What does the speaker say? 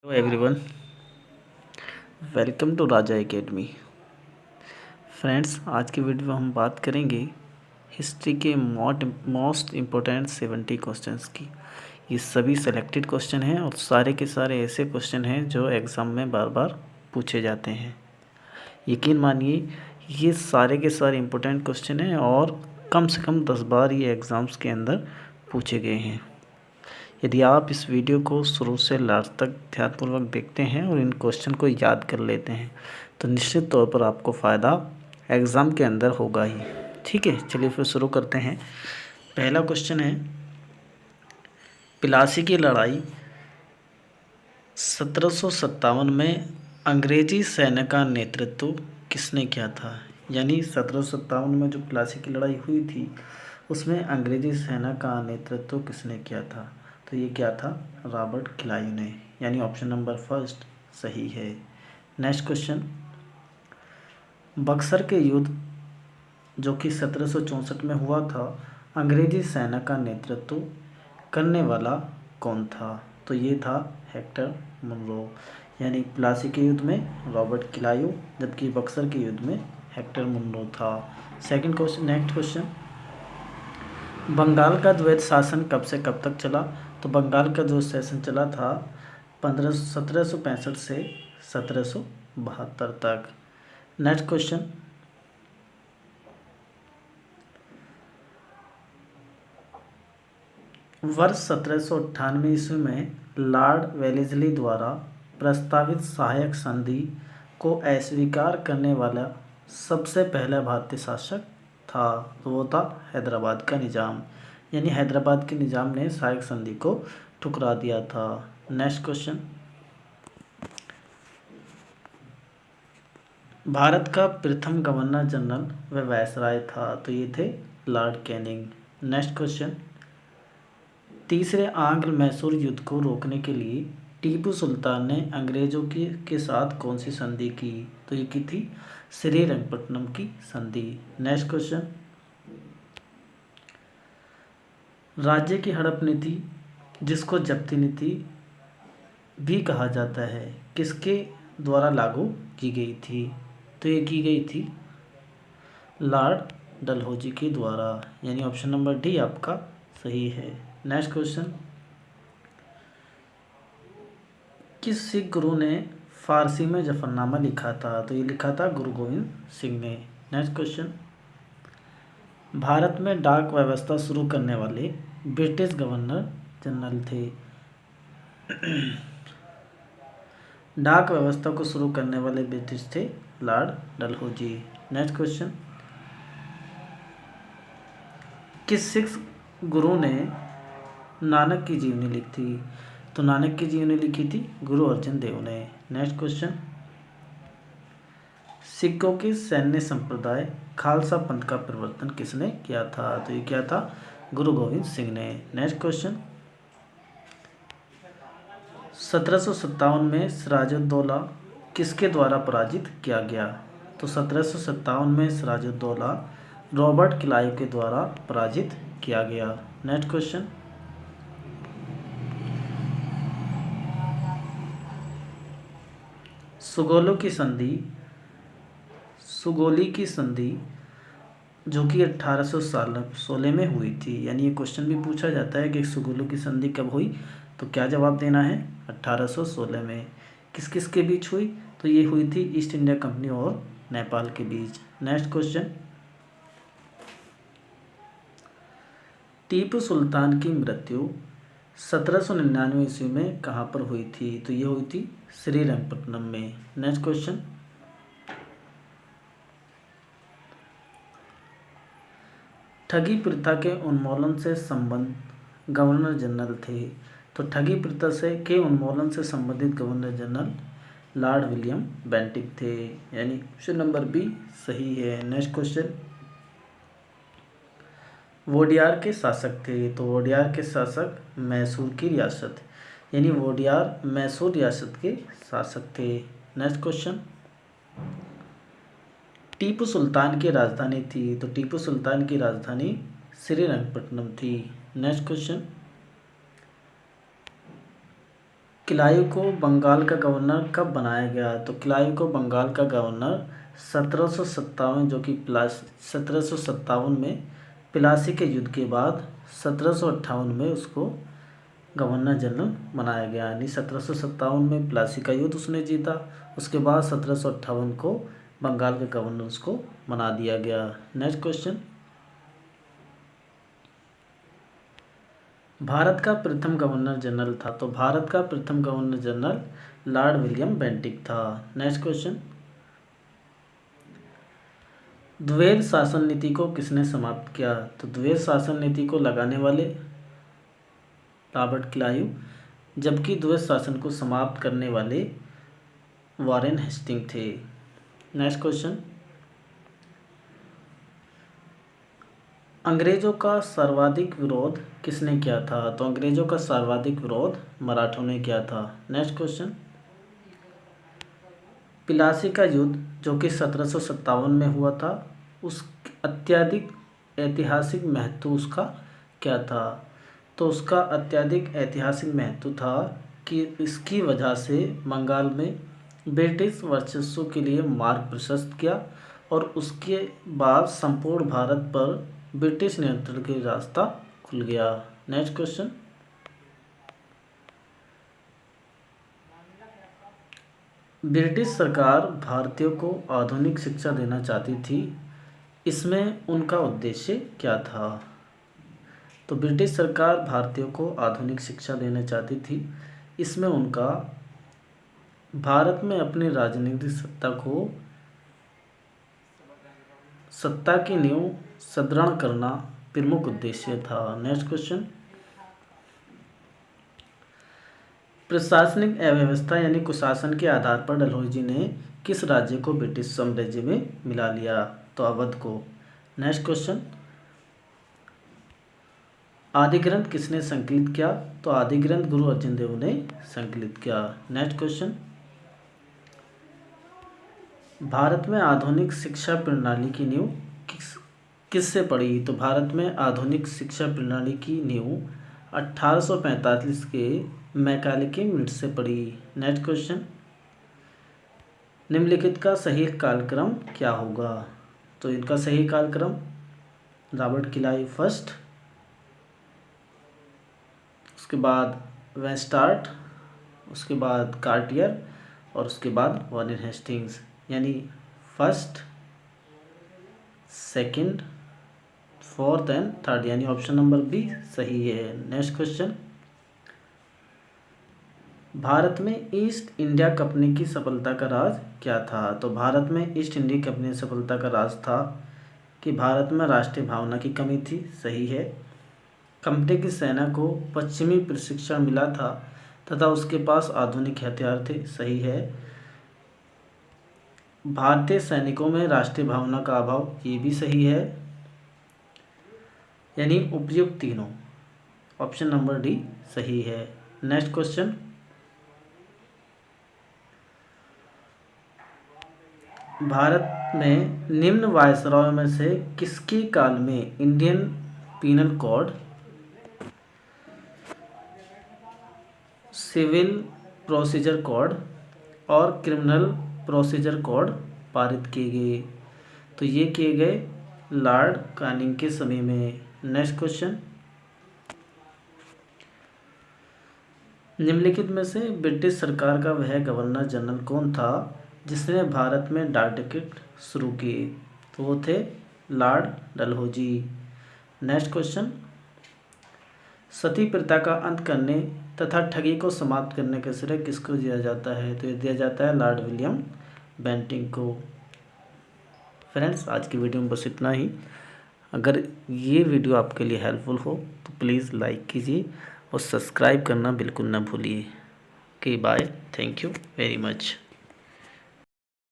Hello everyone, welcome to Raja academy. Friends, आज की video में हम बात करेंगे हिस्ट्री के मोस्ट इम्पोर्टेंट 70 क्वेश्चंस की। ये सभी सेलेक्टेड क्वेश्चन हैं और सारे के सारे ऐसे क्वेश्चन हैं जो एग्ज़ाम में बार बार पूछे जाते हैं। यकीन मानिए, ये सारे के सारे इम्पोर्टेंट क्वेश्चन हैं और कम से कम 10 बार ये एग्ज़ाम्स के अंदर पूछे गए हैं। यदि आप इस वीडियो को शुरू से लास्ट तक ध्यानपूर्वक देखते हैं और इन क्वेश्चन को याद कर लेते हैं तो निश्चित तौर पर आपको फ़ायदा एग्ज़ाम के अंदर होगा ही। ठीक है, चलिए फिर शुरू करते हैं। पहला क्वेश्चन है, प्लासी की लड़ाई 1757 में अंग्रेजी सैन्य का नेतृत्व किसने किया था? यानी 1757 में जो प्लासी की लड़ाई हुई थी उसमें अंग्रेजी सेना का नेतृत्व किसने किया था? तो ये क्या था? रॉबर्ट क्लाइव ने। यानी ऑप्शन नंबर फर्स्ट सही है। नेक्स्ट क्वेश्चन, बक्सर के युद्ध जो कि 1764 में हुआ था, अंग्रेजी सेना का नेतृत्व करने वाला कौन था? तो ये था हेक्टर मुनरो। यानी प्लासी के युद्ध में रॉबर्ट क्लाइव, जबकि बक्सर के युद्ध में हेक्टर मुनरो था। Second question, next question, Bengal का द्वैत शासन कब से कब तक चला? तो बंगाल का जो शासन चला था 1765 से 1772 तक। नेक्स्ट क्वेश्चन, वर्ष 1798 ईस्वी में लॉर्ड वेलेस्ली द्वारा प्रस्तावित सहायक संधि को अस्वीकार करने वाला सबसे पहला भारतीय शासक था, तो वो था हैदराबाद का निज़ाम। यानी हैदराबाद के निज़ाम ने सहायक संधि को ठुकरा दिया था। नेक्स्ट क्वेश्चन, भारत का प्रथम गवर्नर जनरल व वायसराय था, तो ये थे लॉर्ड कैनिंग। नेक्स्ट क्वेश्चन, तीसरे आंग्ल मैसूर युद्ध को रोकने के लिए टीपू सुल्तान ने अंग्रेजों के साथ कौन सी संधि की? तो ये की थी श्रीरंगपट्टनम की संधि। नेक्स्ट क्वेश्चन, राज्य की हड़प नीति, जिसको जब्ती नीति भी कहा जाता है, किसके द्वारा लागू की गई थी? तो ये की गई थी लॉर्ड डलहौजी के द्वारा। यानी ऑप्शन नंबर डी आपका सही है। नेक्स्ट क्वेश्चन, किस सिख गुरु ने फारसी में जफरनामा लिखा था? तो ये लिखा था गुरु गोविंद सिंह ने। नेक्स्ट क्वेश्चन, भारत में डाक व्यवस्था शुरू करने वाले ब्रिटिश गवर्नर जनरल थे। डाक व्यवस्था को शुरू करने वाले ब्रिटिश थे लॉर्ड डलहौजी। नेक्स्ट क्वेश्चन, किस सिख गुरु ने नानक की जीवनी लिखी थी? तो नानक की जीवनी लिखी थी गुरु अर्जन देव ने। नेक्स्ट क्वेश्चन, सिखों के सैन्य संप्रदाय खालसा पंथ का प्रवर्तन किसने किया था? तो ये क्या था? गुरु गोविंद सिंह ने। नेक्स्ट क्वेश्चन, 1757 में सिराजुद्दौला किसके द्वारा पराजित किया गया? तो 1757 में सिराजुद्दौला रॉबर्ट क्लाइव के द्वारा पराजित किया गया। नेक्स्ट क्वेश्चन, सुगोली की संधि जो कि 1816 में हुई थी। यानी ये क्वेश्चन भी पूछा जाता है कि सुगोली की संधि कब हुई? तो क्या जवाब देना है? 1816 में। किस किस के बीच हुई? तो ये हुई थी ईस्ट इंडिया कंपनी और नेपाल के बीच। नेक्स्ट क्वेश्चन, टीपू सुल्तान की मृत्यु 1799 ईस्वी में कहाँ पर हुई थी? तो ये हुई थी श्रीरंगपट्टनम में। नेक्स्ट क्वेश्चन, ठगी प्रथा के उन्मूलन से संबंध गवर्नर जनरल थे। तो ठगी प्रथा के उन्मूलन से संबंधित governor general Lord William Bentinck थे। यानी ऑप्शन नंबर बी सही है। नेक्स्ट क्वेश्चन, वोडियार के शासक थे। तो वोडियार के शासक मैसूर की रियासत, यानी वोडियार मैसूर रियासत के शासक थे। नेक्स्ट क्वेश्चन, टीपू सुल्तान की राजधानी थी। तो टीपू सुल्तान की राजधानी श्रीरंगपट्टनम थी। नेक्स्ट क्वेश्चन, क्लाइव को बंगाल का गवर्नर कब बनाया गया? तो क्लाइव को बंगाल का गवर्नर 1757 जो कि 1757 में प्लासी के युद्ध के बाद 1758 में उसको गवर्नर जनरल बनाया गया। यानी 1757 में प्लासी का युद्ध उसने जीता, उसके बाद 1758 को बंगाल के गवर्नर उसको बना दिया गया। नेक्स्ट क्वेश्चन, भारत का प्रथम गवर्नर जनरल था? तो भारत का प्रथम governor general Lord William Bentinck था। नेक्स्ट क्वेश्चन, द्वैध शासन नीति को किसने समाप्त किया? तो द्वैध शासन नीति को लगाने वाले रॉबर्ट क्लाइव, जबकि द्वैध शासन को समाप्त करने वाले वॉरेन हेस्टिंग थे। नेक्स्ट क्वेश्चन, अंग्रेजों का सर्वाधिक विरोध किसने किया था? तो अंग्रेजों का सर्वाधिक विरोध मराठों ने किया था। नेक्स्ट क्वेश्चन, प्लासी का युद्ध जो कि 1757 में हुआ था, उस अत्यधिक ऐतिहासिक महत्व उसका क्या था? तो उसका अत्यधिक ऐतिहासिक महत्व था कि इसकी वजह से बंगाल में ब्रिटिश वर्चस्व के लिए मार्ग प्रशस्त किया और उसके बाद संपूर्ण भारत पर ब्रिटिश नियंत्रण के रास्ता खुल गया। नेक्स्ट क्वेश्चन, ब्रिटिश सरकार भारतीयों को आधुनिक शिक्षा देना चाहती थी, इसमें उनका उद्देश्य क्या था? तो ब्रिटिश सरकार भारतीयों को आधुनिक शिक्षा देना चाहती थी, इसमें उनका भारत में अपनी राजनीतिक सत्ता की नींव सुदृढ़ करना प्रमुख उद्देश्य था। नेक्स्ट क्वेश्चन, प्रशासनिक अव्यवस्था यानी कुशासन के आधार पर डलहौजी ने किस राज्य को ब्रिटिश साम्राज्य में मिला लिया? तो अवध को। नेक्स्ट क्वेश्चन, आदि ग्रंथ किसने संकलित किया? तो आदि ग्रंथ गुरु अर्जन देव ने संकलित किया। नेक्स्ट क्वेश्चन, भारत में आधुनिक शिक्षा प्रणाली की नींव किससे पड़ी? तो भारत में आधुनिक शिक्षा प्रणाली की नींव 1845 के मैकाले मिंट से पड़ी। नेक्स्ट क्वेश्चन, निम्नलिखित का सही कालक्रम क्या होगा? तो इनका सही कालक्रम रॉबर्ट क्लाइव फर्स्ट, उसके बाद वेस्टार्ट, उसके बाद कार्टियर और उसके बाद वॉरेन हेस्टिंग्स, यानी first, second, fourth and third, यानी ऑप्शन नंबर बी सही है। नेक्स्ट क्वेश्चन, भारत में ईस्ट इंडिया कंपनी की सफलता का राज क्या था? तो भारत में ईस्ट इंडिया कंपनी की सफलता का राज था कि भारत में राष्ट्रीय भावना की कमी थी, सही है। कंपनी की सेना को पश्चिमी प्रशिक्षण मिला था तथा उसके पास आधुनिक हथियार थे, सही है। भारतीय सैनिकों में राष्ट्रीय भावना का अभाव, ये भी सही है। यानी उपयुक्त तीनों, ऑप्शन नंबर डी सही है। नेक्स्ट क्वेश्चन, भारत में निम्न वायसरॉय में से किसके काल में Indian penal code, civil procedure code और क्रिमिनल प्रोसीजर कोड पारित किए गए? तो ये किए गए लॉर्ड कानिंग के समय में। नेक्स्ट क्वेश्चन, निम्नलिखित में से ब्रिटिश सरकार का वह गवर्नर जनरल कौन था जिसने भारत में डाक टिकट शुरू किए? तो वो थे लॉर्ड डलहौजी। नेक्स्ट क्वेश्चन, सती प्रथा का अंत करने तथा ठगी को समाप्त करने का श्रेय किसको दिया जाता है? तो ये दिया जाता है लॉर्ड विलियम बेंटिक को। फ्रेंड्स, आज की वीडियो में बस इतना ही। अगर ये वीडियो आपके लिए हेल्पफुल हो तो प्लीज़ लाइक कीजिए और सब्सक्राइब करना बिल्कुल ना भूलिए। Okay, bye, thank you very much.